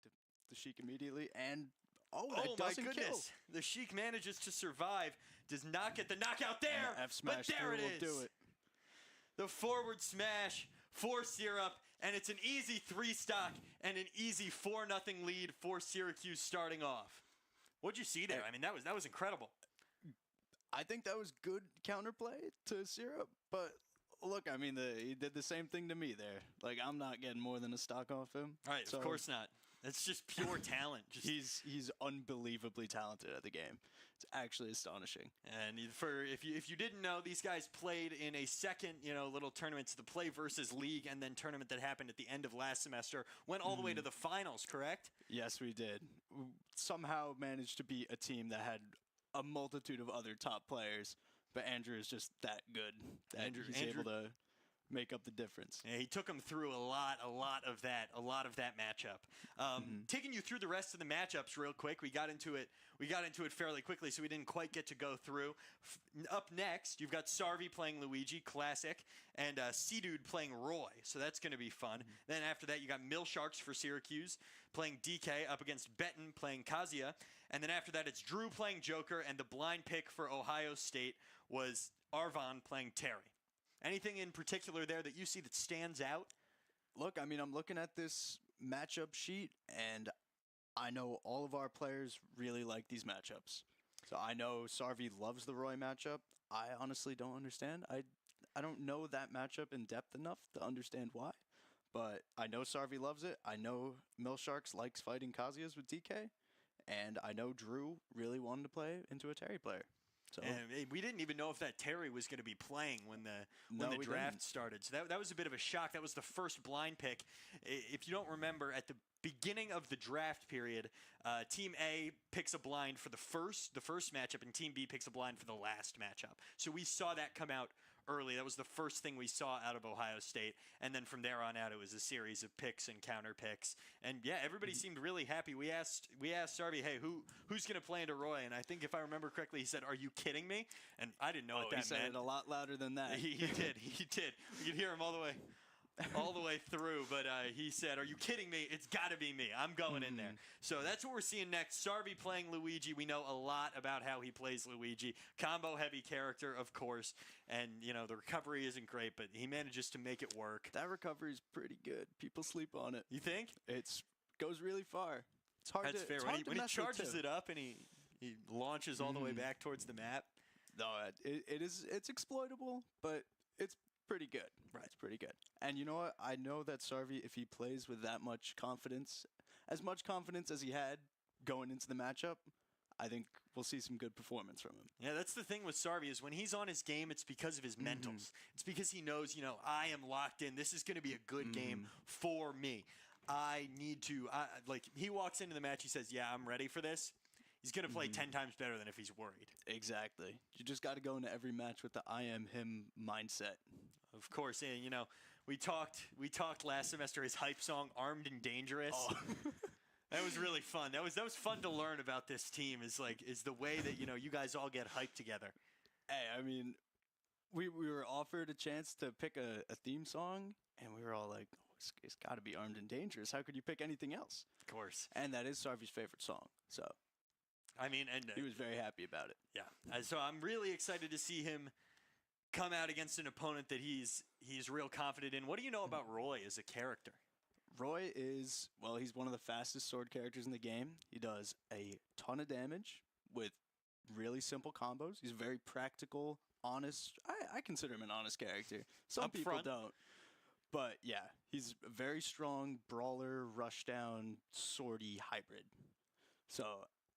Mike the Sheik immediately, and oh that my doesn't goodness! kill. The Sheik manages to survive, does not get the knockout there, F smash but there it will is. do it. The forward smash for Syrup, and it's an easy 3-stock and an easy 4-0 lead for Syracuse starting off. What'd you see there? I mean, that was incredible. I think that was good counterplay to Syrup, but look, I mean, he did the same thing to me there. Like, I'm not getting more than a stock off him. Right, so of course not. That's just pure talent. He's unbelievably talented at the game. It's actually astonishing. And if you didn't know, these guys played in a second, little tournament, to the Play versus League, and then tournament that happened at the end of last semester. Went all the way to the finals, correct? Yes, we did. We somehow managed to beat a team that had a multitude of other top players, but Andrew is just that good that he's able to make up the difference. Yeah, he took him through a lot of that matchup. Taking you through the rest of the matchups real quick. We got into it fairly quickly, so we didn't quite get to go through. Up next, you've got Sarvi playing Luigi, classic, and C-Dude playing Roy, so that's going to be fun. Then after that, you got Mill Sharks for Syracuse playing DK up against Benton playing Kazuya, and then after that, it's Drew playing Joker, and the blind pick for Ohio State was Arvon playing Terry. Anything in particular there that you see that stands out? Look, I mean, I'm looking at this matchup sheet, and I know all of our players really like these matchups. So I know Sarvi loves the Roy matchup. I honestly don't understand. I don't know that matchup in depth enough to understand why. But I know Sarvi loves it. I know Millsharks likes fighting Kazuyas with DK. And I know Drew really wanted to play into a Terry player. So. And we didn't even know if that Terry was going to be playing when the draft started. So that was a bit of a shock. That was the first blind pick. If you don't remember, at the beginning of the draft period, Team A picks a blind for the first matchup, and Team B picks a blind for the last matchup. So we saw that come out early. That was the first thing we saw out of Ohio State. And then from there on out, it was a series of picks and counter picks. And yeah, everybody seemed really happy. We asked Sarvi, hey, who's going to play into Roy? And I think if I remember correctly, he said, "Are you kidding me?" And I didn't know what that meant. He said it a lot louder than that. He did. We could hear him all the way through, but he said, "Are you kidding me? It's got to be me. I'm going in there." So that's what we're seeing next. Sarvi playing Luigi. We know a lot about how he plays Luigi. Combo-heavy character, of course, and the recovery isn't great, but he manages to make it work. That recovery is pretty good. People sleep on it. You think? It goes really far. It's hard. That's fair. When he charges it up and he launches all the way back towards the map. No, it's exploitable, but it's pretty good. Right. It's pretty good. And you know what? I know that Sarvi, if he plays with that much confidence, as much confidence as he had going into the matchup, I think we'll see some good performance from him. Yeah, that's the thing with Sarvi is when he's on his game, it's because of his mentals. It's because he knows, I am locked in. This is going to be a good game for me. I need to, he walks into the match, he says, yeah, I'm ready for this. He's going to play 10 times better than if he's worried. Exactly. You just got to go into every match with the I am him mindset. Of course. And, we talked last semester, his hype song, Armed and Dangerous. Oh. That was really fun. That was fun to learn about this team is the way that, you guys all get hyped together. Hey, I mean, we were offered a chance to pick a theme song, and we were all like, oh, it's got to be Armed and Dangerous. How could you pick anything else? Of course. And that is Sarvi's favorite song, so. I mean, and he was very happy about it. Yeah. So I'm really excited to see him come out against an opponent that he's real confident in. What do you know about Roy as a character? Roy is, he's one of the fastest sword characters in the game. He does a ton of damage with really simple combos. He's very practical, honest. I consider him an honest character. Some people don't. But yeah, he's a very strong brawler, rushdown, swordy hybrid. So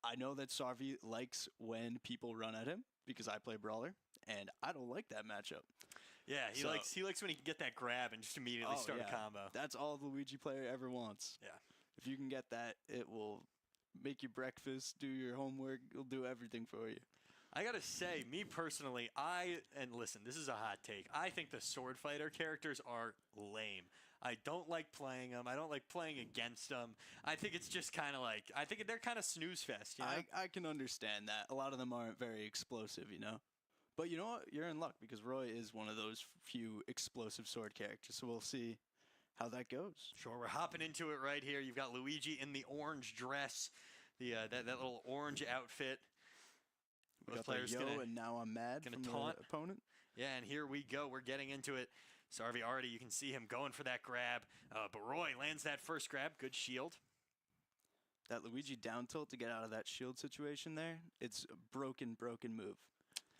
I know that Sarvi likes when people run at him because I play brawler, and I don't like that matchup. Yeah, he likes when he can get that grab and just immediately start a combo. That's all the Luigi player ever wants. Yeah. If you can get that, it will make you breakfast, do your homework, it'll do everything for you. I gotta say, me personally, and listen, this is a hot take. I think the sword fighter characters are lame. I don't like playing them. I don't like playing against them. I think it's just kind of I think they're kind of snooze fest. I can understand that. A lot of them aren't very explosive, But you know what? You're in luck because Roy is one of those few explosive sword characters. So we'll see how that goes. Sure, we're hopping into it right here. You've got Luigi in the orange dress, that little orange outfit. Both players and now I'm mad from taunt the opponent. Yeah, and here we go. We're getting into it. Sarvi already, you can see him going for that grab. But Roy lands that first grab. Good shield. That Luigi down tilt to get out of that shield situation there, it's a broken move.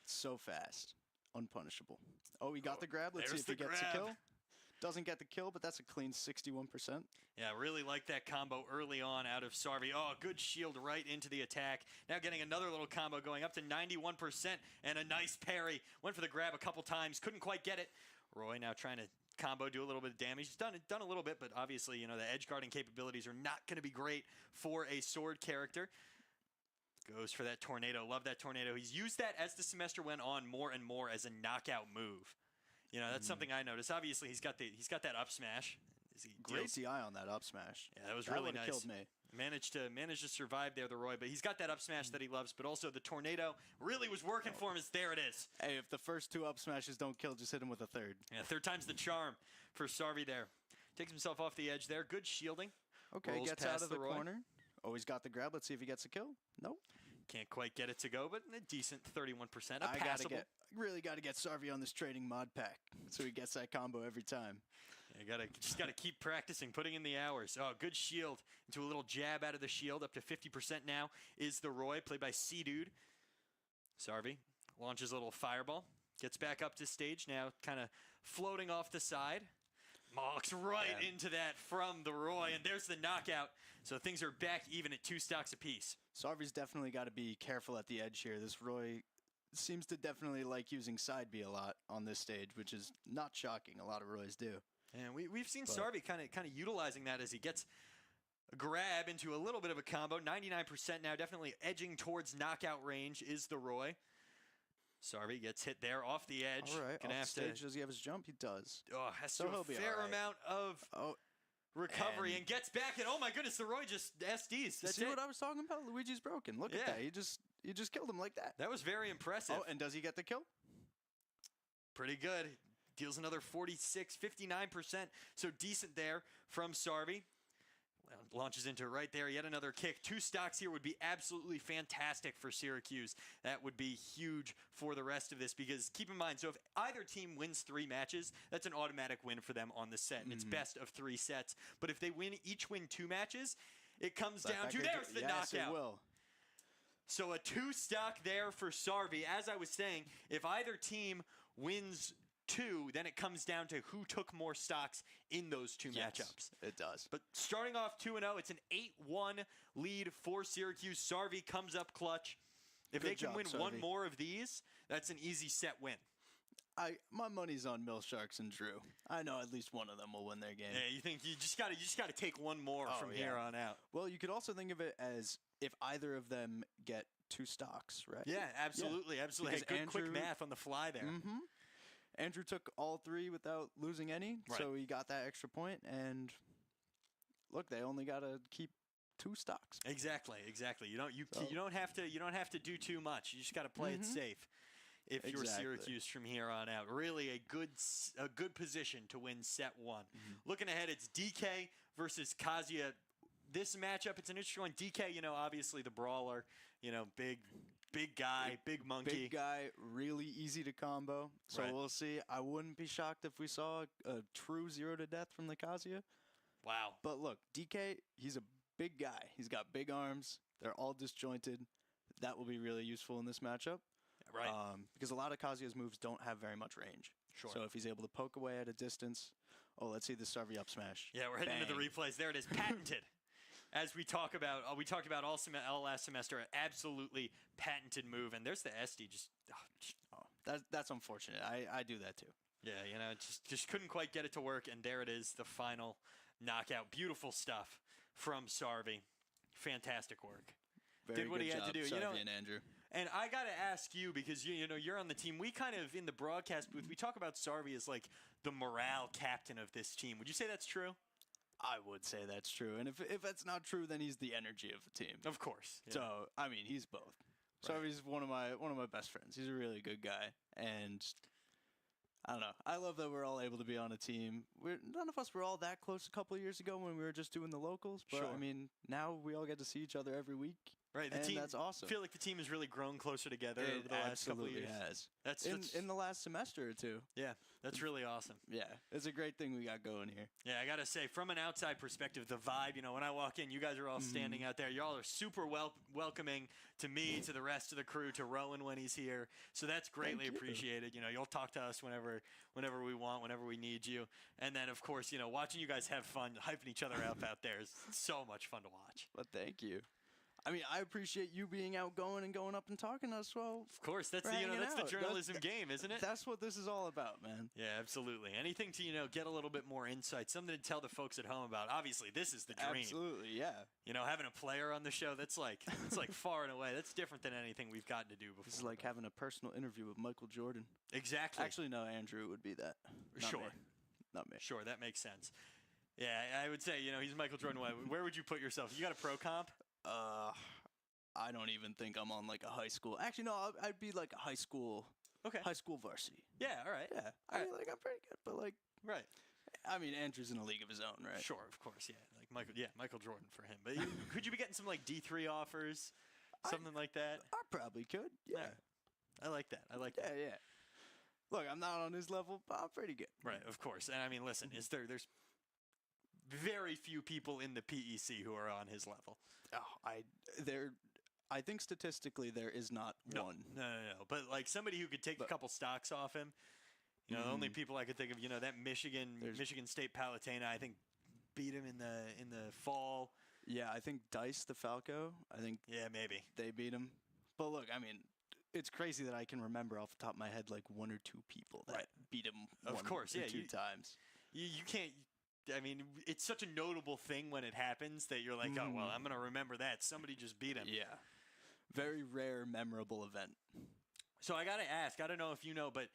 It's so fast. Unpunishable. Oh, he got the grab. Let's see if he gets a kill. Doesn't get the kill, but that's a clean 61%. Yeah, really like that combo early on out of Sarvi. Oh, good shield right into the attack. Now getting another little combo going up to 91% and a nice parry. Went for the grab a couple times, couldn't quite get it. Roy now trying to combo, do a little bit of damage. He's done a little bit, but obviously, you know, the edge guarding capabilities are not going to be great for a sword character. Goes for that tornado. Love that tornado. He's used that as the semester went on more and more as a knockout move. You know, that's something I noticed. Obviously, he's got that up smash. Great DI on that up smash. Yeah, that was really nice. Killed me. Managed to survive there, the Roy, but he's got that up smash that he loves, but also the tornado really was working for him. There it is. Hey, if the first 2 up smashes don't kill, just hit him with a third. Yeah, third time's the charm for Sarvi there. Takes himself off the edge there. Good shielding. Okay, gets out of the corner. Oh, he's got the grab. Let's see if he gets a kill. Nope. Can't quite get it to go, but a decent 31%. Passable. Really got to get Sarvi on this training mod pack so he gets that combo every time. Yeah, just gotta keep practicing, putting in the hours. Oh, good shield into a little jab out of the shield. Up to 50% now is the Roy, played by C-Dude. Sarvi launches a little fireball. Gets back up to stage now, kind of floating off the side. Walks right into that from the Roy, and there's the knockout. So things are back even at 2 stocks apiece. Sarvi's definitely got to be careful at the edge here. This Roy seems to definitely like using side B a lot on this stage, which is not shocking. A lot of Roys do. And we've seen Sarvi kind of utilizing that as he gets a grab into a little bit of a combo. 99% now, definitely edging towards knockout range is the Roy. Sarvi gets hit there off the edge. All right, off stage. Does he have his jump? He does. Oh, has to a fair amount of recovery and gets back. And oh my goodness, the Roy just SDs. That's See what I was talking about? Luigi's broken. Look at that. He just killed him like that. That was very impressive. Oh, and does he get the kill? Pretty good. Deals another 46, 59%. So decent there from Sarvi. Launches into it right there. Yet another kick. 2 stocks here would be absolutely fantastic for Syracuse. That would be huge for the rest of this because keep in mind, so if either team wins 3 matches, that's an automatic win for them on the set. And it's best of 3 sets. But if they each win 2 matches, it comes down to there's the knockout. Yes, it will. So a 2 stock there for Sarvi. As I was saying, if either team wins 2, then it comes down to who took more stocks in those 2 matchups. It does. But starting off 2-0, it's an 8-1 lead for Syracuse. Sarvi comes up clutch. If they can win Sarvi. 1 more of these, that's an easy set win. My money's on Mill Sharks and Drew. I know at least one of them will win their game. Yeah, you think you just gotta take 1 more from here on out. Well, you could also think of it as if either of them get 2 stocks, right? Yeah, absolutely, absolutely. Hey, good quick math on the fly there. Andrew took all 3 without losing any, so he got that extra point. And look, they only got to keep 2 stocks. Exactly. You don't have to do too much. You just got to play it safe. If you're Syracuse from here on out, really a good position to win set 1. Looking ahead, it's DK versus Kazuya. This matchup, it's an interesting one. DK, obviously the brawler, big guy, big monkey. Big guy, really easy to combo. So we'll see. I wouldn't be shocked if we saw a true 0 to death from the Kazuya. Wow. But look, DK, he's a big guy. He's got big arms. They're all disjointed. That will be really useful in this matchup. Right. Because a lot of Kazuya's moves don't have very much range. Sure. So if he's able to poke away at a distance. Oh, let's see the Sarvi up smash. Yeah, we're heading into the replays. There it is. Patented. As we talked about all last semester, an absolutely patented move. And there's the SD. That's unfortunate. I do that too. Yeah, just couldn't quite get it to work. And there it is, the final knockout. Beautiful stuff from Sarvi. Fantastic work. Did what he had to do. Sarvi and Andrew. And I got to ask you, because you're on the team, we kind of, in the broadcast booth, we talk about Sarvi as like the morale captain of this team. Would you say that's true? I would say that's true. And if that's not true, then he's the energy of the team. Of course. Yeah. So, I mean, he's both. Sarvi's one of my best friends. He's a really good guy. And I don't know. I love that we're all able to be on a team. None of us were all that close a couple of years ago when we were just doing the locals. But, Sure. I mean, now we all get to see each other every week. Right, the and team. that's awesome. I feel like the team has really grown closer together over the last couple of years. Has. That's in the last semester or two. Yeah, that's really awesome. Yeah, it's a great thing we got going here. Yeah, I gotta say, from an outside perspective, the vibe. When I walk in, you guys are all standing out there. Y'all are super welcoming to me, to the rest of the crew, to Rowan when he's here. So that's greatly appreciated. You'll talk to us whenever we want, whenever we need you. And then, of course, watching you guys have fun, hyping each other up out there is so much fun to watch. Well, thank you. I mean, I appreciate you being outgoing and going up and talking to us. Well, of course, that's the journalism game, isn't it? That's what this is all about, man. Yeah, absolutely. Anything to get a little bit more insight, something to tell the folks at home about. Obviously, this is the dream. Absolutely, yeah. Having a player on the show, that's like far and away. That's different than anything we've gotten to do before. This is like having a personal interview with Michael Jordan. Exactly. Actually, no, Andrew would be that. Not me. Sure, that makes sense. Yeah, I would say he's Michael Jordan. Where would you put yourself? You got a pro comp? I don't even think I'm on like a high school. Actually, no, I'd be like a high school. Okay. High school varsity. Yeah. All right. Yeah. I mean, like I'm pretty good, but like. Right. I mean, Andrew's in a league of his own, right? Sure, of course, yeah. Like Michael Jordan for him. But could you be getting some like D3 offers, something like that? I probably could. Yeah. I like that. Yeah. Look, I'm not on his level, but I'm pretty good. Right, of course. And I mean, listen, there's very few people in the PEC who are on his level. I think statistically there is not one. No. But like somebody who could take a couple stocks off him. The only people I could think of, that Michigan State Palatine, I think beat him in the fall. Yeah, I think Dice the Falco. Yeah, maybe they beat him. But look, I mean, it's crazy that I can remember off the top of my head like one or two people that beat him. Of course, yeah, two times. You can't. I mean, it's such a notable thing when it happens that you're like, oh well, I'm gonna remember that somebody just beat him. Yeah, very rare, memorable event. So I gotta ask. I don't know if you know, but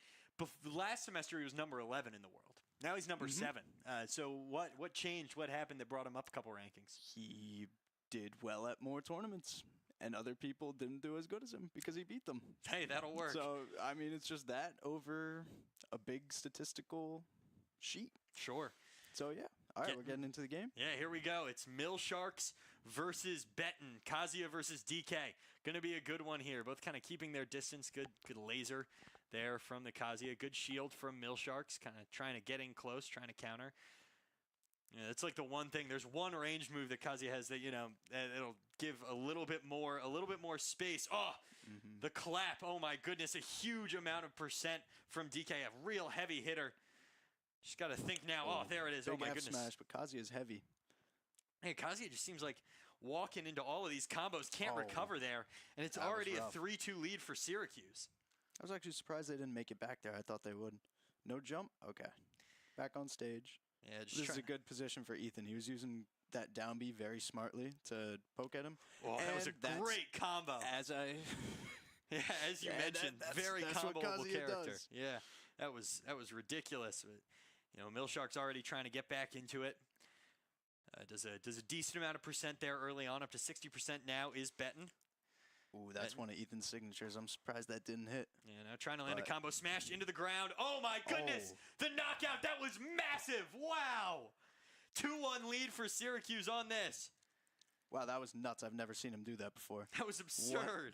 last semester he was number 11 in the world. Now he's number 7. So what changed? What happened that brought him up a couple rankings? He did well at more tournaments, and other people didn't do as good as him because he beat them. Hey, that'll work. So I mean, it's just that over a big statistical sheet. Sure. So yeah. All right, we're getting into the game. Yeah, here we go. It's Mill Sharks versus Benton. Kazuya versus DK. Going to be a good one here. Both kind of keeping their distance. Good laser there from the Kazuya. Good shield from Mill Sharks. Kind of trying to get in close, trying to counter. Yeah, it's like the one thing. There's one range move that Kazuya has that it'll give a little bit more space. Oh, the clap. Oh my goodness, a huge amount of percent from DK. A real heavy hitter. Just got to think now. Oh, there it is. Oh, my goodness. Smash, but Kazuya is heavy. Hey, Kazuya just seems like walking into all of these combos, can't recover there, and it's already a 3-2 lead for Syracuse. I was actually surprised they didn't make it back there. I thought they would. No jump? Okay. Back on stage. Yeah, this is a good position for Ethan. He was using that down B very smartly to poke at him. Oh, that was a great combo. As you mentioned, very comboable character. Does. Yeah, that was ridiculous. But, Millshark's already trying to get back into it. Does a decent amount of percent there early on, up to 60% now is Benton. Ooh, that's one of Ethan's signatures. I'm surprised that didn't hit. Yeah, now trying to land a combo, smashed into the ground. Oh my goodness! The knockout, that was massive! Wow! 2-1 lead for Syracuse on this. Wow, that was nuts. I've never seen him do that before. That was absurd.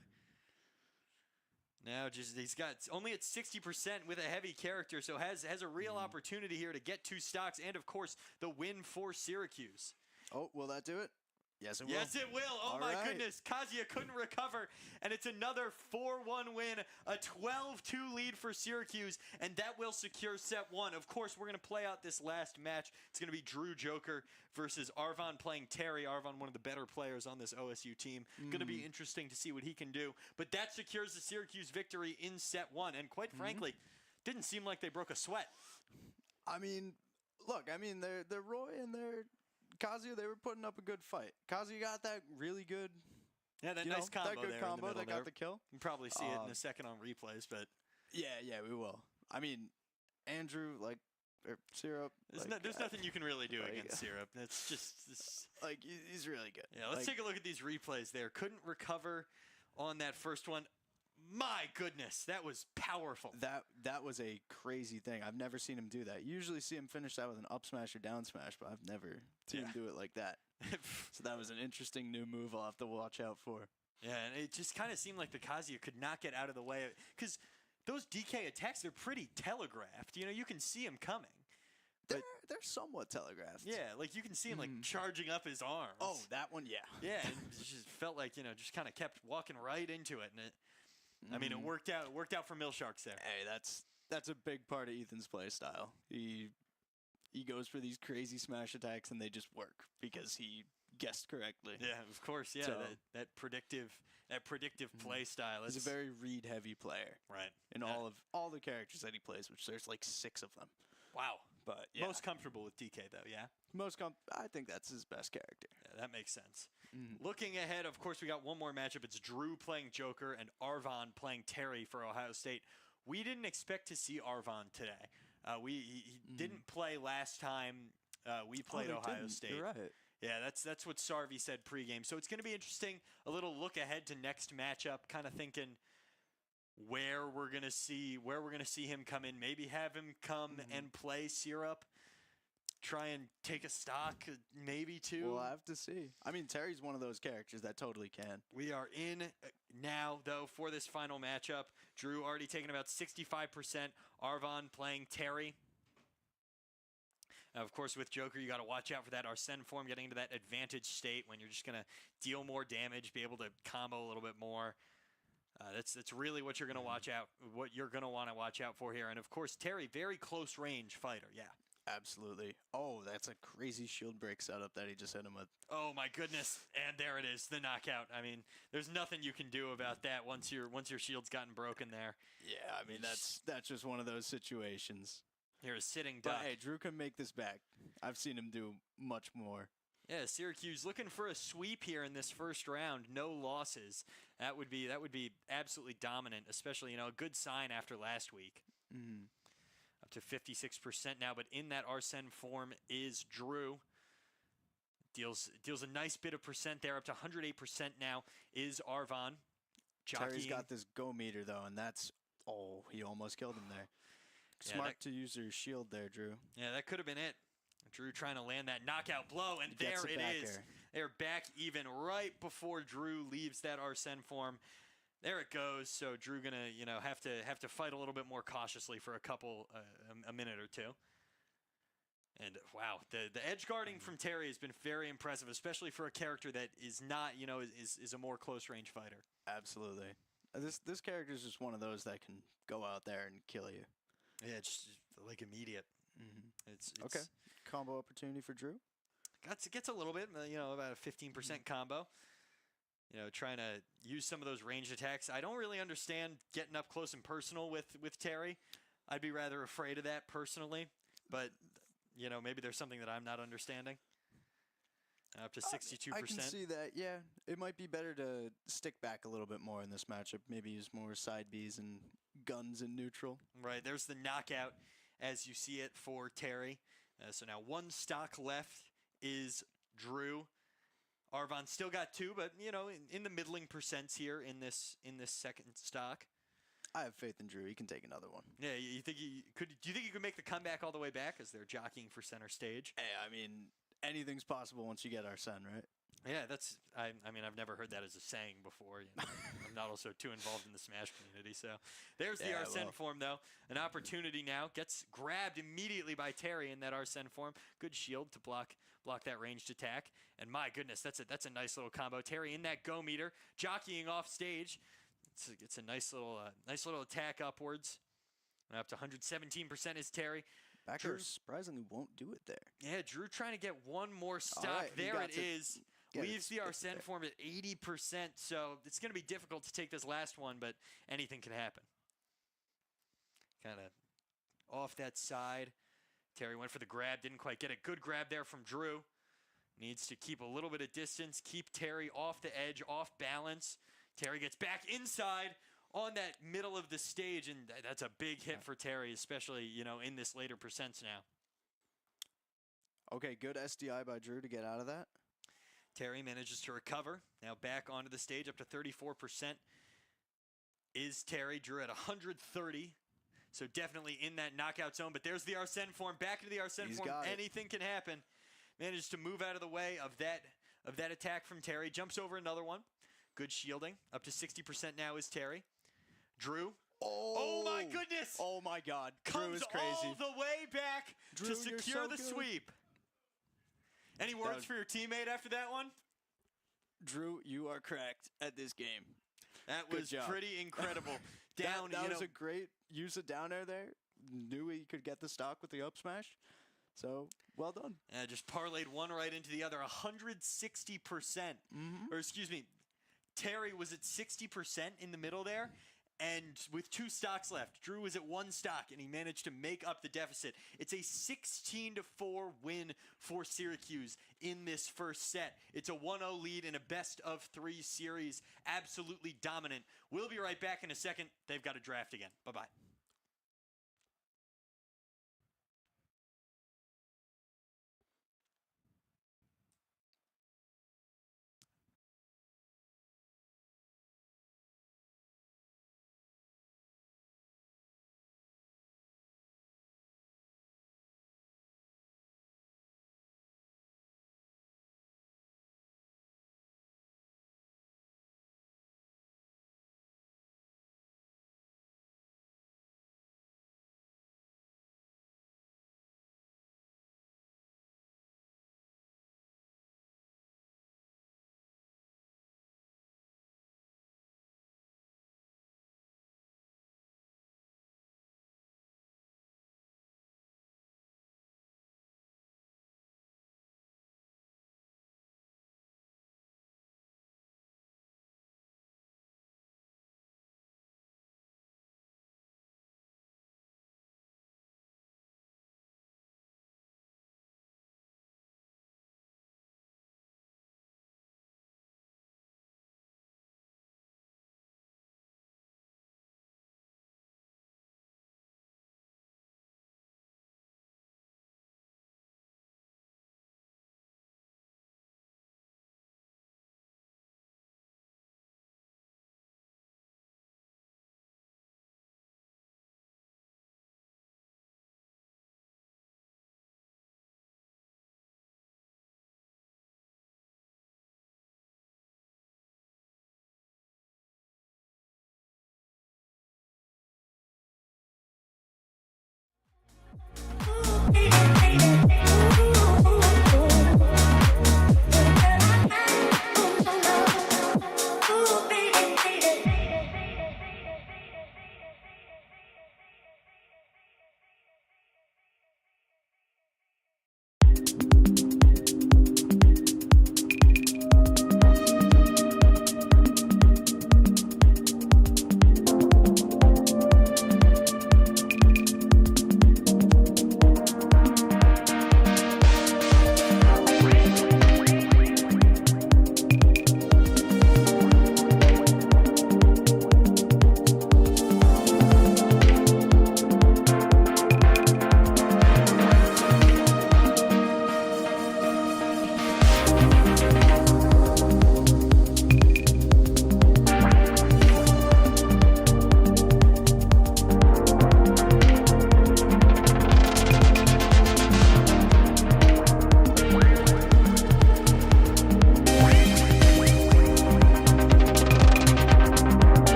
Now he's got only at 60% with a heavy character, so has a real opportunity here to get 2 stocks and of course the win for Syracuse. Oh, will that do it? Yes, it will. Yes, it will. Oh, my goodness. Kazuya couldn't recover, and it's another 4-1 win, a 12-2 lead for Syracuse, and that will secure set 1. Of course, we're going to play out this last match. It's going to be Drew Joker versus Arvon playing Terry. Arvon, one of the better players on this OSU team. Going to be interesting to see what he can do, but that secures the Syracuse victory in set 1, and quite frankly, didn't seem like they broke a sweat. I mean, look, they're Roy and they're Kazuya, they were putting up a good fight. Kazuya got that really good. Yeah, that nice combo that good there combo in the that got the kill. You can probably see it in a second on replays, but yeah, we will. I mean, Andrew, Syrup. There's nothing you can really do against Syrup. That's just he's really good. Yeah, let's take a look at these replays there. Couldn't recover on that first one. My goodness, that was powerful. That was a crazy thing. I've never seen him do that. You usually see him finish that with an up smash or down smash, but I've never seen him do it like that. So that was an interesting new move I'll have to watch out for. Yeah, and it just kind of seemed like the Kazuya could not get out of the way. Because those DK attacks, they're pretty telegraphed. You know, you can see him coming. They're somewhat telegraphed. Yeah, like you can see him like charging up his arms. Oh, that one, yeah. Yeah, and it just felt like, you know, just kind of kept walking right into it. And I mean, it worked out. It worked out for Milsharks there. Hey, that's a big part of Ethan's play style. He goes for these crazy smash attacks, and they just work because he guessed correctly. Yeah, of course. Yeah, so, that predictive play style. He's a very read-heavy player. Right. In all the characters that he plays, which there's like 6 of them. Wow. But yeah. Most comfortable with DK though, yeah. I think that's his best character. Yeah, that makes sense. Looking ahead, of course, we got one more matchup. It's Drew playing Joker and Arvon playing Terry for Ohio State. We didn't expect to see Arvon today. He didn't play last time we played Ohio State. You're right. Yeah, that's what Sarvi said pregame. So it's going to be interesting. A little look ahead to next matchup, kind of thinking where we're gonna see him come in. Maybe have him come and play Syrup. Try and take a stock, maybe too. We'll have to see. I mean, Terry's one of those characters that totally can. We are in now, though, for this final matchup. Drew already taking about 65%. Arvon playing Terry. Now, of course, with Joker, you got to watch out for that Arsene form, getting into that advantage state when you're just going to deal more damage, be able to combo a little bit more. That's really what you're going to watch out, what you're going to want to watch out for here. And, of course, Terry, very close range fighter, yeah. Absolutely. Oh, that's a crazy shield break setup that he just hit him with. Oh my goodness! And there it is, the knockout. I mean, there's nothing you can do about that once your shield's gotten broken there. Yeah, I mean that's just one of those situations. You're a sitting duck. But hey, Drew can make this back. I've seen him do much more. Yeah, Syracuse looking for a sweep here in this first round. No losses. That would be absolutely dominant, especially a good sign after last week. Up to 56% now, but in that Arsene form is Drew. Deals a nice bit of percent there, up to 108% now is Arvon. Terry's got this go meter though, and he almost killed him there. Smart to use your shield there, Drew. Yeah, that could have been it. Drew trying to land that knockout blow, and there it is. They're back even right before Drew leaves that Arsene form. There it goes. So Drew gonna have to fight a little bit more cautiously for a minute or two. And wow, the edge guarding from Terry has been very impressive, especially for a character that is not is a more close range fighter. Absolutely. This character is just one of those that can go out there and kill you. Yeah, it's like immediate. It's okay. Combo opportunity for Drew. Gets a little bit, about a 15% combo. Trying to use some of those ranged attacks. I don't really understand getting up close and personal with Terry. I'd be rather afraid of that personally, but maybe there's something that I'm not understanding. Up to 62%. I can see that. Yeah, it might be better to stick back a little bit more in this matchup. Maybe use more side Bs and guns in neutral. Right. There's the knockout as you see it for Terry. So now one stock left is Drew. Arvon still got 2, but in the middling percents here in this second stock. I have faith in Drew. He can take another one. Yeah, you think he could? Do you think he could make the comeback all the way back as they're jockeying for center stage? Hey, I mean, anything's possible once you get Arsene, right? Yeah, that's. I mean, I've never heard that as a saying before. I'm not also too involved in the Smash community, so there's the Arsene form though. An opportunity now gets grabbed immediately by Terry in that Arsene form. Good shield to block that ranged attack. And my goodness, that's a nice little combo. Terry in that go meter, jockeying off stage. It's a nice little attack upwards. And up to 117% is Terry. Backer surprisingly won't do it there. Yeah, Drew trying to get one more stock. Right, there it is. Leaves the Arsene form at 80%, so it's going to be difficult to take this last one, but anything can happen. Kind of off that side. Terry went for the grab, didn't quite get it. Good grab there from Drew. Needs to keep a little bit of distance, keep Terry off the edge, off balance. Terry gets back inside on that middle of the stage, and that's a big hit for Terry, especially, in this later percents now. Okay, good SDI by Drew to get out of that. Terry manages to recover. Now back onto the stage, up to 34%. is Terry. Drew at 130. So definitely in that knockout zone. But there's the Arsene form. Back into the Arsene He's form. got it. Anything can happen. Manages to move out of the way of that attack from Terry. Jumps over another one. Good shielding. Up to 60% now is Terry. Drew. Oh my goodness! Oh my God! Comes Drew is crazy. all the way back Drew, to secure the good. sweep. Any words for your teammate after that one? Drew, you are cracked at this game. That was pretty incredible. Down. That was a great use of down air there. Knew he could get the stock with the up smash. So, well done. Just parlayed one right into the other. 160%. Or excuse me, Terry was at 60% in the middle there. And with 2 stocks left, Drew was at 1 stock, and he managed to make up the deficit. It's a 16-4 win for Syracuse in this first set. It's a 1-0 lead in a best-of-3 series. Absolutely dominant. We'll be right back in a second. They've got a draft again. Bye-bye.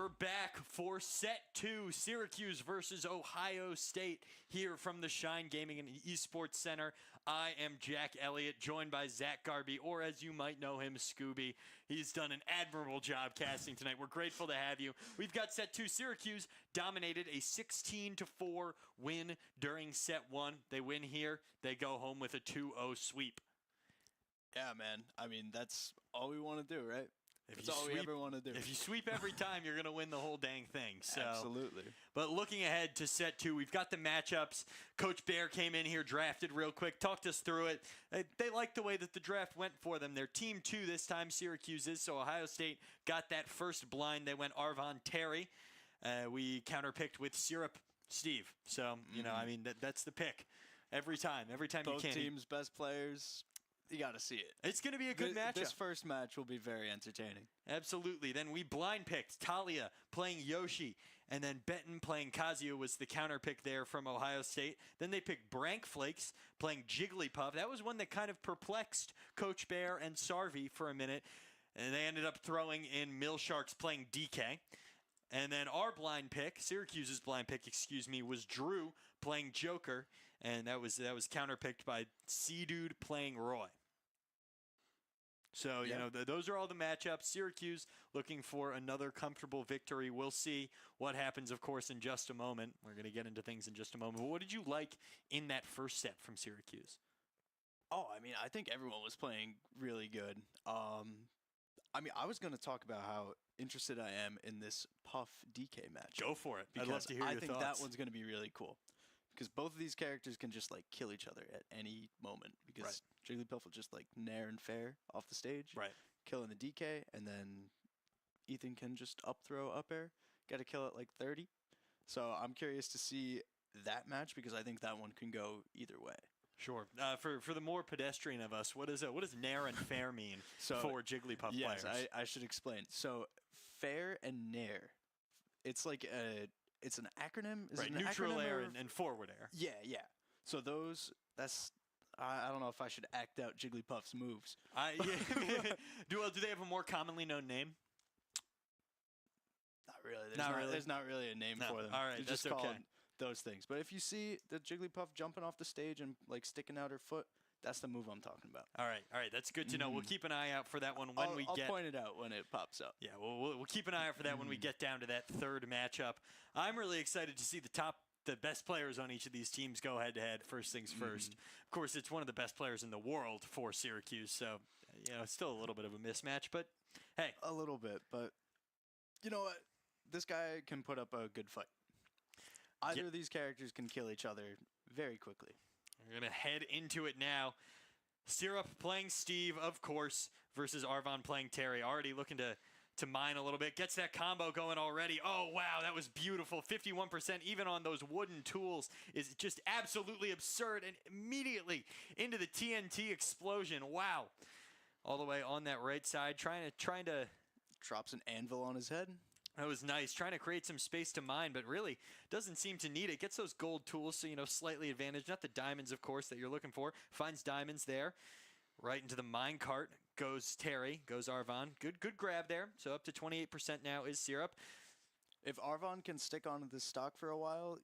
We're back for set 2, Syracuse versus Ohio State, here from the Shine Gaming and Esports Center. I am Jack Elliott, joined by Zach Garby, or as you might know him, Scooby. He's done an admirable job casting tonight. We're grateful to have you. We've got set 2. Syracuse dominated a 16-4 win during set 1. They win here. They go home with a 2-0 sweep. Yeah, man. I mean, that's all we want to do, right? That's all we ever want to do. If you sweep every time, you're going to win the whole dang thing. So. Absolutely. But looking ahead to set 2, we've got the matchups. Coach Bear came in here, drafted real quick, talked us through it. They liked the way that the draft went for them. They're team 2 this time, Syracuse is. So Ohio State got that first blind. They went Arvon Terry. We counterpicked with Syrup Steve. So, you know, I mean, that's the pick every time Both you can. teams' best players. You got to see it. It's going to be a good matchup. This first match will be very entertaining. Absolutely. Then we blind picked Talia playing Yoshi, and then Benton playing Kazuya was the counter pick there from Ohio State. Then they picked Brankflakes playing Jigglypuff. That was one that kind of perplexed Coach Bear and Sarvi for a minute, and they ended up throwing in Millsharks playing DK. And then our blind pick, Syracuse's blind pick, was Drew playing Joker, and that was counterpicked by C-Dude playing Roy. So, you know, those are all the matchups. Syracuse looking for another comfortable victory. We'll see what happens, of course, in just a moment. We're going to get into things in just a moment. But what did you like in that first set from Syracuse? Oh, I mean, I think everyone was playing really good. I mean, I was going to talk about how interested I am in this Puff DK match. Go for it. I'd love to hear your thoughts. I think that one's going to be really cool. Because both of these characters can just, like, kill each other at any moment. Because Jigglypuff will just, like, nair and fair off the stage. Right. Killing the DK. And then Ethan can just up throw, up air. Got to kill at, like, 30. So I'm curious to see that match because I think that one can go either way. Sure. For the more pedestrian of us, what does nair and fair mean for Jigglypuff players? Yes, I should explain. So fair and nair, it's like it's an acronym. Is right, it an neutral acronym air and forward air. Yeah. So that's I don't know if I should act out Jigglypuff's moves. Do they have a more commonly known name? Not really. There's not really a name for them. All right, that's just okay. Those things. But if you see the Jigglypuff jumping off the stage and like sticking out her foot, that's the move I'm talking about. All right, that's good to know. We'll keep an eye out for that one when I'll point it out when it pops up. Yeah, we'll keep an eye out for that when we get down to that third matchup. I'm really excited to see the best players on each of these teams go head to head. First things first. Of course, it's one of the best players in the world for Syracuse, so you know it's still a little bit of a mismatch. But hey, a little bit. But you know what? This guy can put up a good fight. Either of these characters can kill each other very quickly. We're going to head into it now. Syrup playing Steve, of course, versus Arvon playing Terry. Already looking to mine a little bit. Gets that combo going already. Oh, wow, that was beautiful. 51% even on those wooden tools is just absolutely absurd. And immediately into the TNT explosion. Wow. All the way on that right side. Trying to drops an anvil on his head. That was nice. Trying to create some space to mine, but really doesn't seem to need it. Gets those gold tools, so, you know, slightly advantaged. Not the diamonds, of course, that you're looking for. Finds diamonds there. Right into the mine cart goes Terry, goes Arvon. Good grab there. So up to 28% now is Syrup. If Arvon can stick onto this stock for a while,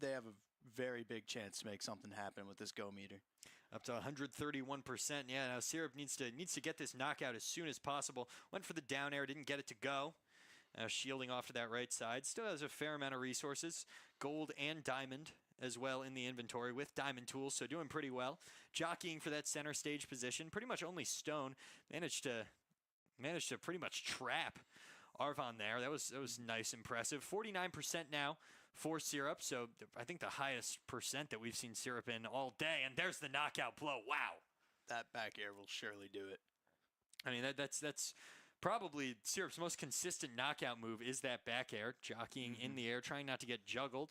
they have a very big chance to make something happen with this go meter. Up to 131%. Yeah, now Syrup needs to get this knockout as soon as possible. Went for the down air, didn't get it to go. Shielding off to that right side. Still has a fair amount of resources. Gold and diamond as well in the inventory with diamond tools, so doing pretty well. Jockeying for that center stage position. Pretty much only Stone. Managed to pretty much trap Arvon there. That was nice, impressive. 49% now for Syrup, so I think the highest percent that we've seen Syrup in all day. And there's the knockout blow. Wow. That back air will surely do it. I mean, that's probably Syrup's most consistent knockout move is that back air, jockeying in the air, trying not to get juggled.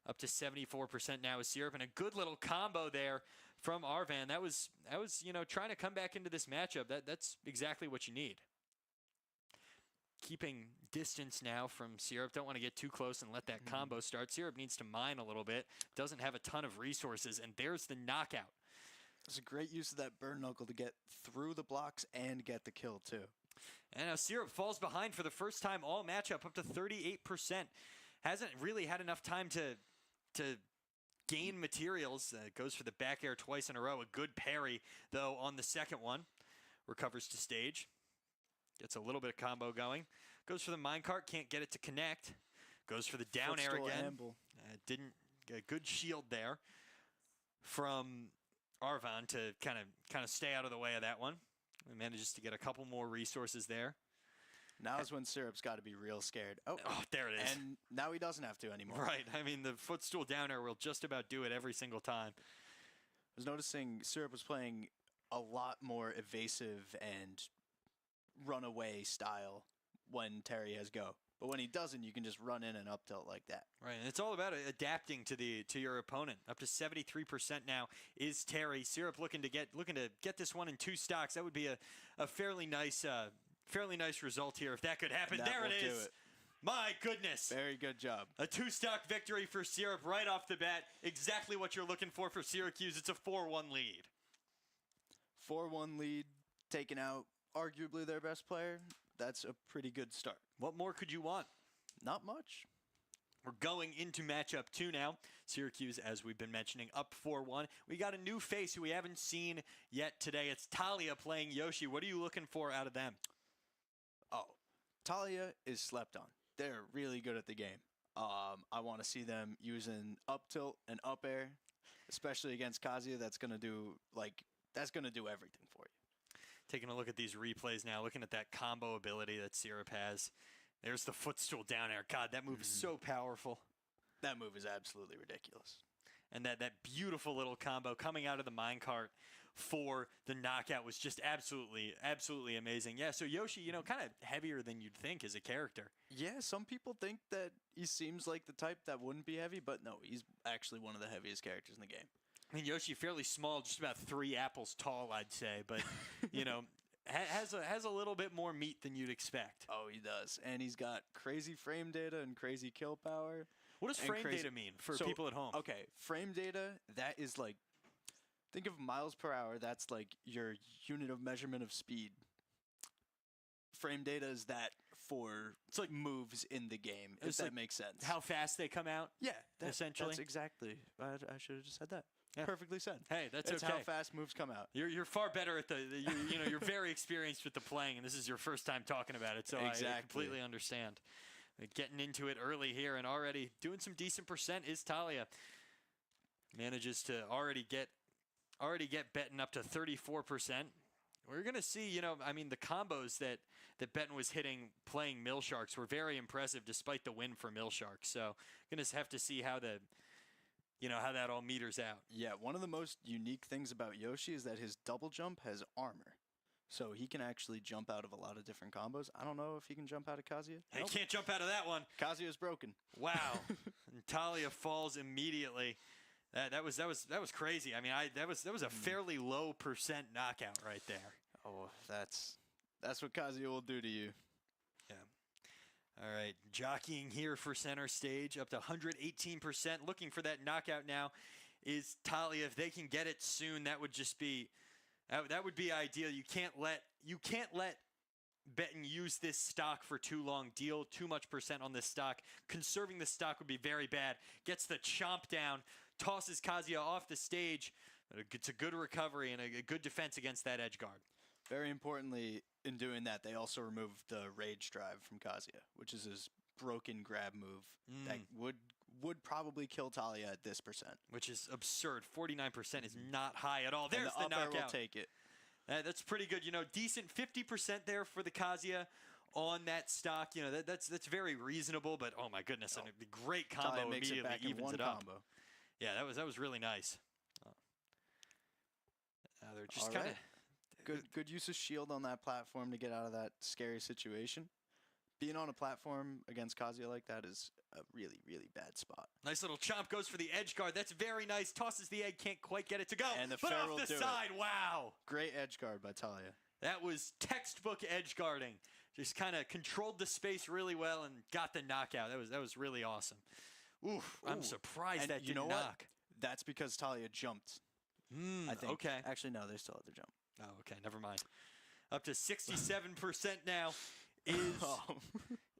Up to 74% now is Syrup, and a good little combo there from Arvon. That was trying to come back into this matchup. That's exactly what you need. Keeping distance now from Syrup. Don't want to get too close and let that combo start. Syrup needs to mine a little bit. Doesn't have a ton of resources, and there's the knockout. It's a great use of that burn knuckle to get through the blocks and get the kill too. And now Syrup falls behind for the first time all matchup, up to 38%. Hasn't really had enough time to gain materials. Goes for the back air twice in a row. A good parry, though, on the second one. Recovers to stage. Gets a little bit of combo going. Goes for the minecart. Can't get it to connect. Goes for the down air again. Didn't get a good shield there from Arvon to kind of stay out of the way of that one. He manages to get a couple more resources there. Now is when Syrup's got to be real scared. Oh, there it is. And now he doesn't have to anymore. Right. I mean, the footstool down air will just about do it every single time. I was noticing Syrup was playing a lot more evasive and runaway style when Terry has go. But when he doesn't, you can just run in and up tilt like that. Right, and it's all about adapting to your opponent. Up to 73% now is Terry. Syrup looking to get this one in 2 stocks. That would be a fairly nice result here if that could happen. There it is. My goodness. Very good job. A 2-stock victory for Syrup right off the bat. Exactly what you're looking for Syracuse. It's a 4-1 lead. 4-1 lead, taking out arguably their best player. That's a pretty good start. What more could you want? Not much. We're going into matchup 2 now. Syracuse, as we've been mentioning, up 4-1. We got a new face who we haven't seen yet today. It's Talia playing Yoshi. What are you looking for out of them? Oh, Talia is slept on. They're really good at the game. I want to see them using up tilt and up air, especially against Kazuya. That's gonna do everything for you. Taking a look at these replays now, looking at that combo ability that Syrup has. There's the footstool down air. God, that move is so powerful. That move is absolutely ridiculous. And that beautiful little combo coming out of the minecart for the knockout was just absolutely amazing. Yeah, so Yoshi, kind of heavier than you'd think as a character. Yeah, some people think that he seems like the type that wouldn't be heavy, but no, he's actually one of the heaviest characters in the game. I mean, Yoshi, fairly small, just about 3 apples tall, I'd say, but, has a little bit more meat than you'd expect. Oh, he does. And he's got crazy frame data and crazy kill power. What does frame data mean for people at home? Okay, frame data, that is like, think of miles per hour. That's like your unit of measurement of speed. Frame data is that for moves in the game, if that makes sense. How fast they come out? Yeah, essentially. That's exactly. I should have just said that. Yeah. Perfectly said. Hey, that's okay. How fast moves come out. You're far better at you're very experienced with the playing, and this is your first time talking about it, so exactly. I completely understand. Getting into it early here and already doing some decent percent is Talia. Manages to already get Betten up to 34%. We're going to see, the combos that Betten was hitting playing Mill Sharks were very impressive despite the win for Mill Sharks. So going to have to see how how that all meters out. Yeah, one of the most unique things about Yoshi is that his double jump has armor. So he can actually jump out of a lot of different combos. I don't know if he can jump out of Kazuya. He can't jump out of that one. Kazuya's broken. Wow. And Talia falls immediately. That was crazy. I mean, that was a fairly low percent knockout right there. Oh, that's what Kazuya will do to you. Yeah. All right, jockeying here for center stage, up to 118%. Looking for that knockout now is Talia. If they can get it soon, that would just be that would be ideal. You can't let Betten use this stock for too long. Deal too much percent on this stock. Conserving the stock would be very bad. Gets the chomp down. Tosses Kazuya off the stage. It's a good recovery and a good defense against that edge guard. Very importantly, in doing that, they also removed the rage drive from Kazuya, which is his broken grab move that would probably kill Talia at this percent. Which is absurd. 49% is not high at all. There's the knockout. Will take it. That's pretty good. Decent 50% there for the Kazuya on that stock. That's very reasonable, but oh my goodness, and a great combo immediately evens it up. Combo. Yeah, that was really nice. They're just kind of good use of shield on that platform to get out of that scary situation. Being on a platform against Kazuya like that is a really, really bad spot. Nice little chomp goes for the edge guard. That's very nice. Tosses the egg, can't quite get it to go. And the but off the side, wow. Great edge guard by Talia. That was textbook edge guarding. Just kind of controlled the space really well and got the knockout. That was really awesome. Oof, I'm surprised that didn't knock. That's because Talia jumped. I think. Okay. Actually, no, they still had the jump. Oh, okay. Never mind. up to 67% now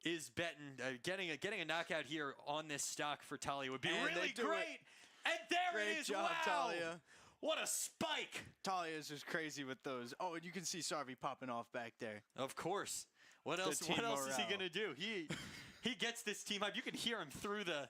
is betting. Getting a knockout here on this stock for Talia would be really great. And there it is. Job, wow. Talia. What a spike. Talia is just crazy with those. Oh, and you can see Sarvi popping off back there. Of course. What else is he going to do? He gets this team hype. You can hear him through the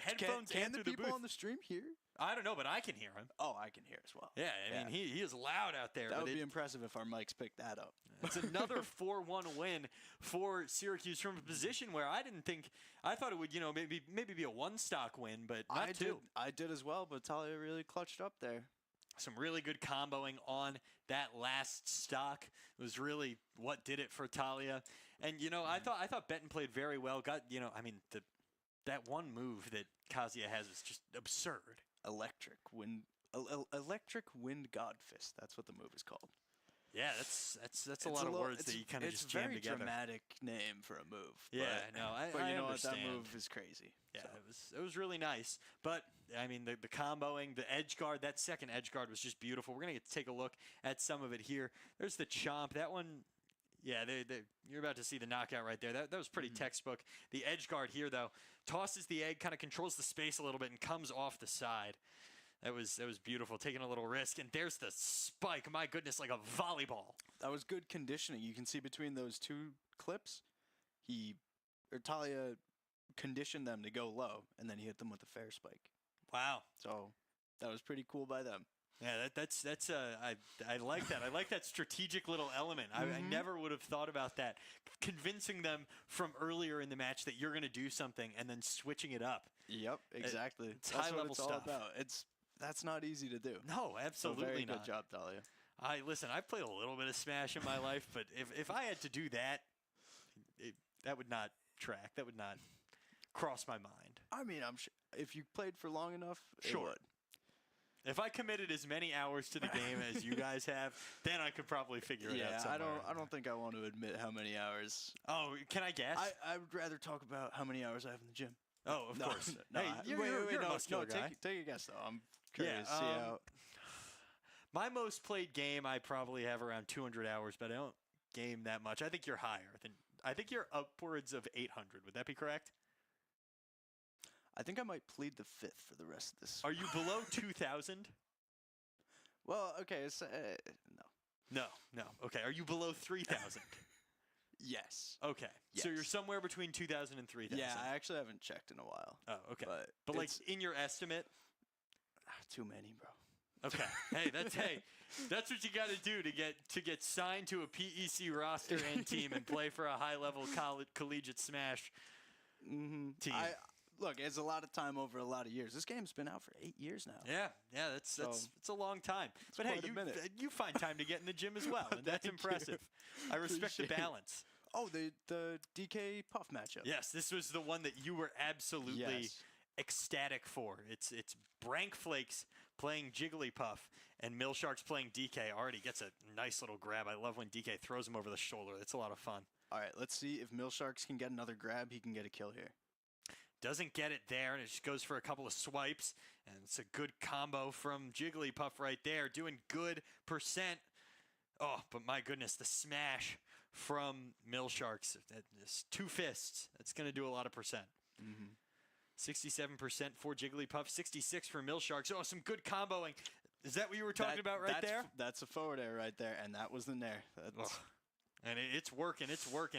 headphones can and the through the people booth. on the stream hear? I don't know, but I can hear him. Oh, I can hear as well. Yeah, I mean, he is loud out there. That would be impressive if our mics picked that up. It's another 4-1 win for Syracuse from a position where I thought it would, maybe be a one-stock win, but not two. I did as well, but Talia really clutched up there. Some really good comboing on that last stock. It was really what did it for Talia. And, I thought Benton played very well. That one move that Kazuya has is just absurd. Electric wind god fist. That's what the move is called. Yeah, that's a lot of words that you kind of just jam together. It's a very dramatic name for a move. Yeah, but you know understand. What? That move is crazy. Yeah, so. It was really nice. But I mean, the comboing, the edge guard, that second edge guard was just beautiful. We're gonna get to take a look at some of it here. There's the chomp. That one. Yeah, you're about to see the knockout right there. That was pretty textbook. The edge guard here, though, tosses the egg, kind of controls the space a little bit, and comes off the side. That was beautiful, taking a little risk. And there's the spike. My goodness, like a volleyball. That was good conditioning. You can see between those two clips, Talia conditioned them to go low, and then he hit them with a fair spike. Wow. So that was pretty cool by them. Yeah, I like that. I like that strategic little element. I never would have thought about that. Convincing them from earlier in the match that you're going to do something and then switching it up. Yep, exactly. It's high-level stuff. All about. That's not easy to do. No, absolutely so very not. Good job, Talia. I've played a little bit of Smash in my life, but if I had to do that, that would not track. That would not cross my mind. I mean, I'm sure if you played for long enough, sure. It would. If I committed as many hours to the game as you guys have, then I could probably figure it out somewhere. I don't think I want to admit how many hours. Oh, can I guess? I would rather talk about how many hours I have in the gym. Oh, of course. No, hey, you're a muscular guy. Take a guess, though. I'm curious to see how. My most played game, I probably have around 200 hours, but I don't game that much. I think you're higher. I think you're upwards of 800. Would that be correct? I think I might plead the fifth for the rest of this. Are you below 2,000? Well, okay, no. No. Okay, are you below 3,000? Yes. Okay, yes. So you're somewhere between 2,000 and 3,000. Yeah, I actually haven't checked in a while. Oh, okay. But like in your estimate? Too many, bro. Okay. That's what you got to do to get signed to a PEC roster and team and play for a high-level collegiate Smash team. Look, it's a lot of time over a lot of years. This game's been out for 8 years now. Yeah, that's a long time. But hey, you find time to get in the gym as well, and that's impressive. I respect the balance. Oh, the DK Puff matchup. Yes, this was the one that you were absolutely ecstatic for. It's Brank Flakes playing Jigglypuff and Milsharks playing DK. Already gets a nice little grab. I love when DK throws him over the shoulder. It's a lot of fun. All right, let's see if Milsharks can get another grab. He can get a kill here. Doesn't get it there, and it just goes for a couple of swipes. And it's a good combo from Jigglypuff right there, doing good percent. Oh, but my goodness, the smash from Milsharks. That's two fists. That's going to do a lot of percent. 67% for Jigglypuff, 66% for Milsharks. Oh, some good comboing. Is that what you were talking about there? That's a forward air right there, and that was the nair. And it's working.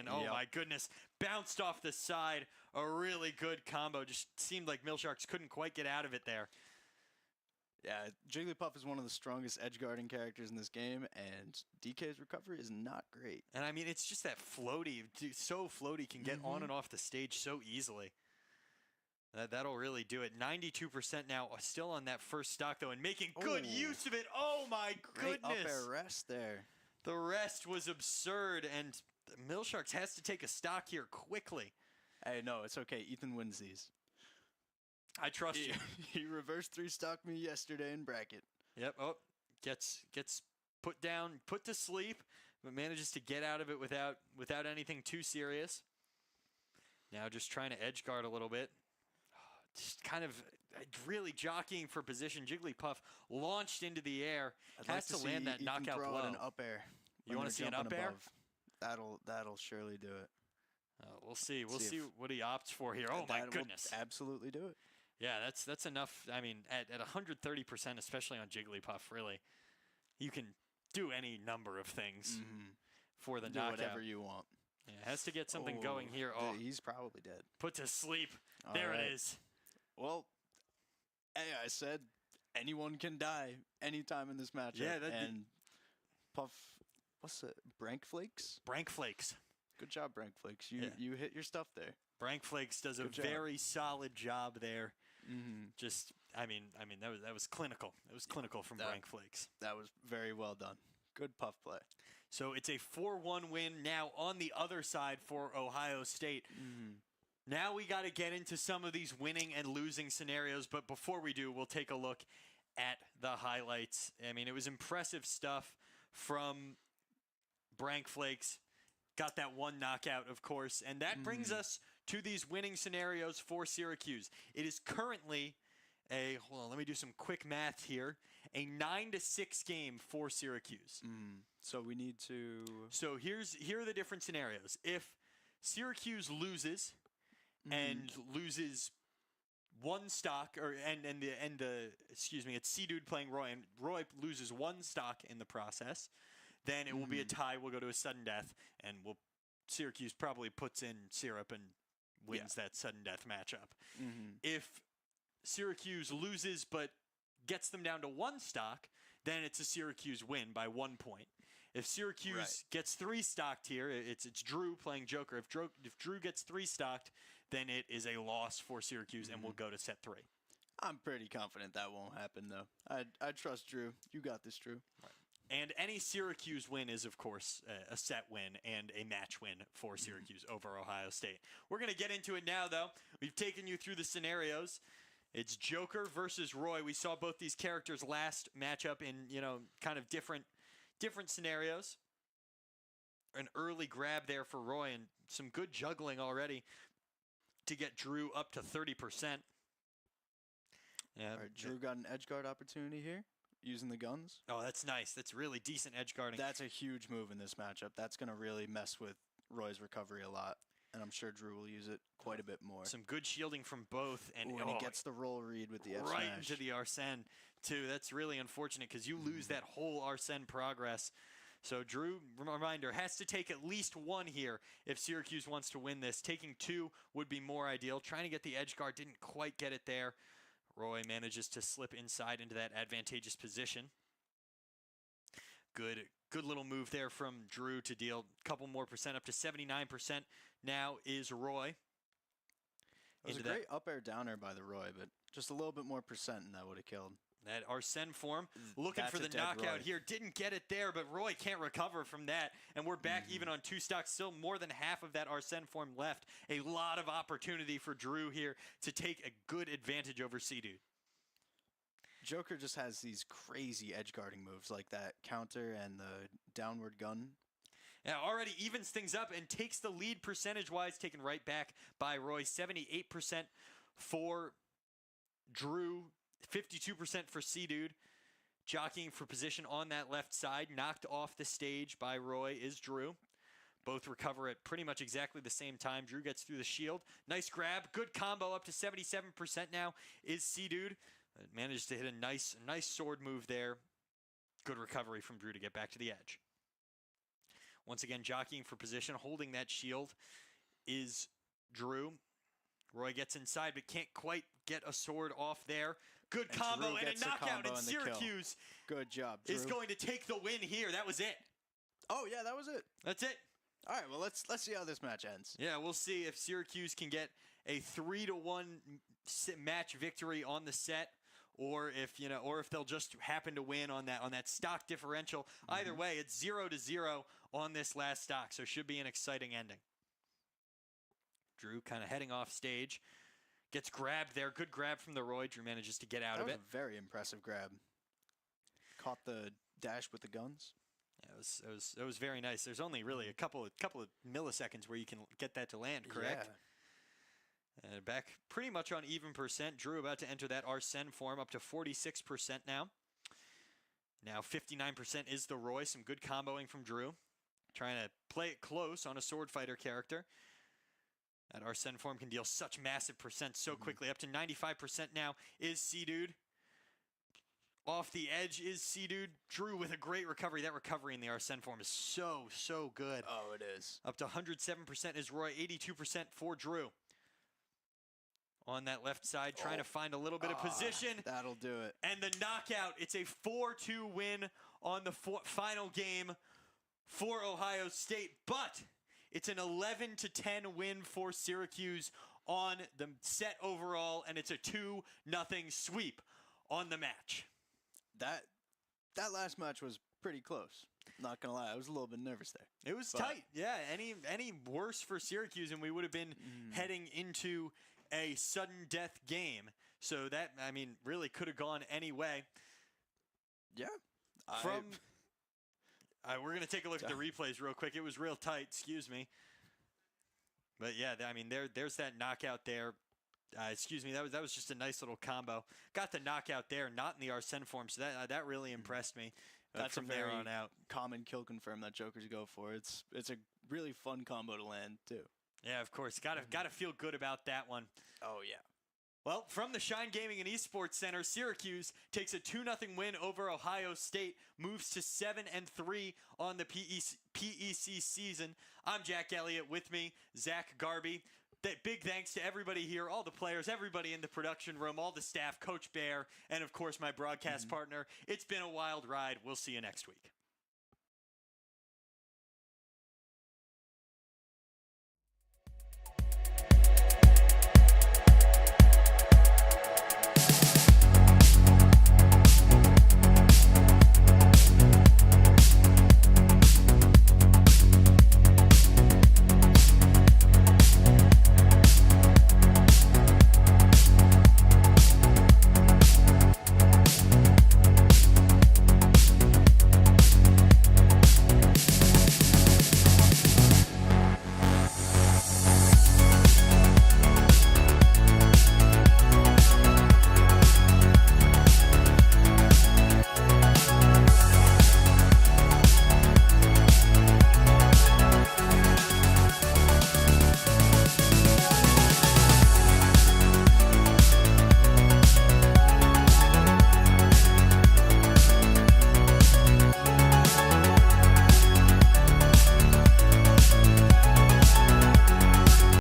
Oh, my goodness. Bounced off the side. A really good combo. Just seemed like Milsharks couldn't quite get out of it there. Yeah, Jigglypuff is one of the strongest edge guarding characters in this game, and DK's recovery is not great. And I mean, it's just that floaty. So floaty, can get on and off the stage so easily. That'll really do it. 92% now, still on that first stock, though, and making good use of it. Oh, my goodness. Great up air rest there. The rest was absurd, and Milsharks has to take a stock here quickly. Hey, no, it's okay. Ethan wins these. I trust you. He reverse 3-stocked me yesterday in bracket. Yep. Oh, gets put down, put to sleep, but manages to get out of it without anything too serious. Now just trying to edge guard a little bit. Just kind of really jockeying for position. Jigglypuff launched into the air. Has to land that knockout blow. An up air. You want to see an up air? That'll surely do it. We'll see. We'll see what he opts for here. Oh my goodness! Will absolutely do it. Yeah, that's enough. I mean, at 130%, especially on Jigglypuff, really, you can do any number of things for the knockout. Whatever you want. Yeah, has to get something going here. Oh, he's probably dead. Put to sleep. There it is. Well, hey, I said anyone can die anytime in this matchup. Yeah, and Puff, what's it? Brankflakes? Brankflakes. Good job, Brankflakes. You hit your stuff there. Brankflakes does a very solid job there. Just, I mean, that was clinical. It was clinical from Brankflakes. That was very well done. Good Puff play. So it's a 4-1 win now on the other side for Ohio State. Now we got to get into some of these winning and losing scenarios, but before we do, we'll take a look at the highlights. I mean, it was impressive stuff from Brankflakes. Got that one knockout, of course, and that brings us to these winning scenarios for Syracuse. It is currently hold on, let me do some quick math here, a 9-6 game for Syracuse. So we need to... So here are the different scenarios. If Syracuse loses and loses one stock, it's C-Dude playing Roy, and Roy loses one stock in the process, then it will be a tie. We'll go to a sudden death, and Syracuse probably puts in Syrup and wins that sudden death matchup. If Syracuse loses but gets them down to one stock, then it's a Syracuse win by 1 point. If Syracuse gets 3 stocked here, it's Drew playing Joker. If Drew gets 3 stocked, then it is a loss for Syracuse, and we'll go to set 3. I'm pretty confident that won't happen, though. I trust Drew. You got this, Drew. Right. And any Syracuse win is, of course, a set win and a match win for Syracuse over Ohio State. We're going to get into it now, though. We've taken you through the scenarios. It's Joker versus Roy. We saw both these characters last matchup in, kind of different scenarios. An early grab there for Roy and some good juggling already to get Drew up to 30%. Yeah, all right, Drew got an edge guard opportunity here using the guns. Oh, that's nice. That's really decent edge guarding. That's a huge move in this matchup. That's going to really mess with Roy's recovery a lot. And I'm sure Drew will use it quite a bit more. Some good shielding from both. And he gets the roll read with the F right smash. Into the Arsene, too. That's really unfortunate because you lose that whole Arsene progress. So Drew, reminder, has to take at least 1 here if Syracuse wants to win this. Taking 2 would be more ideal. Trying to get the edge guard, didn't quite get it there. Roy manages to slip inside into that advantageous position. Good little move there from Drew to deal a couple more percent, up to 79%. Now is Roy. It was a great up air downer by the Roy, but just a little bit more percent and that would have killed. That Arsene form, looking for the knockout here. Didn't get it there, but Roy can't recover from that. And we're back even on 2 stocks. Still more than half of that Arsene form left. A lot of opportunity for Drew here to take a good advantage over C-Dude. Joker just has these crazy edge guarding moves like that counter and the downward gun. Yeah, already evens things up and takes the lead percentage-wise, taken right back by Roy. 78% for Drew, 52% for C-Dude. Jockeying for position on that left side, knocked off the stage by Roy is Drew. Both recover at pretty much exactly the same time. Drew gets through the shield. Nice grab. Good combo up to 77% now is C-Dude. Managed to hit a nice sword move there. Good recovery from Drew to get back to the edge. Once again, jockeying for position, holding that shield is Drew. Roy gets inside, but can't quite get a sword off there. Good combo and a knockout, and Syracuse good job, Drew. Is going to take the win here. That was it. Oh, yeah, that was it. That's it. All right, well, let's see how this match ends. Yeah, we'll see if Syracuse can get a 3-1 match victory on the set, or if they'll just happen to win on that stock differential. Either way, it's 0-0 on this last stock, so should be an exciting ending. Drew kind of heading off stage. Gets grabbed there. Good grab from the Roy. Drew manages to get out of it. That was a very impressive grab. Caught the dash with the guns. Yeah, it was very nice. There's only really a couple of milliseconds where you can get that to land, correct? And back pretty much on even percent. Drew about to enter that Arsene form up to 46% now. Now 59% is the Roy. Some good comboing from Drew. Trying to play it close on a sword fighter character. That Arsene form can deal such massive percent so quickly. Up to 95% now is Seadude. Off the edge is Seadude. Drew with a great recovery. That recovery in the Arsene form is so good. Oh, it is. Up to 107% is Roy. 82% for Drew. On that left side, trying to find a little bit of position. That'll do it. And the knockout. It's a 4-2 win on the final game for Ohio State. But it's an 11-10 win for Syracuse on the set overall. And it's a 2-0 sweep on the match. That last match was pretty close. Not gonna lie, I was a little bit nervous there. It was tight. Yeah, any worse for Syracuse, and we would have been heading into a sudden death game. So that, I mean, really could have gone any way. Yeah. We're going to take a look at the replays real quick. It was real tight, excuse me. But yeah, I mean, there's that knockout there. Excuse me, that was just a nice little combo. Got the knockout there, not in the Arsene form, so that really impressed me. That's from a very there on out. common kill confirm that Jokers go for. It's a really fun combo to land too. Yeah, of course. Gotta feel good about that one. Oh yeah. Well, from the Shine Gaming and Esports Center, Syracuse takes a 2-0 win over Ohio State, moves to 7-3 on the PEC season. I'm Jack Elliott. With me, Zach Garby. Big thanks to everybody here, all the players, everybody in the production room, all the staff, Coach Bear, and of course my broadcast partner. It's been a wild ride. We'll see you next week.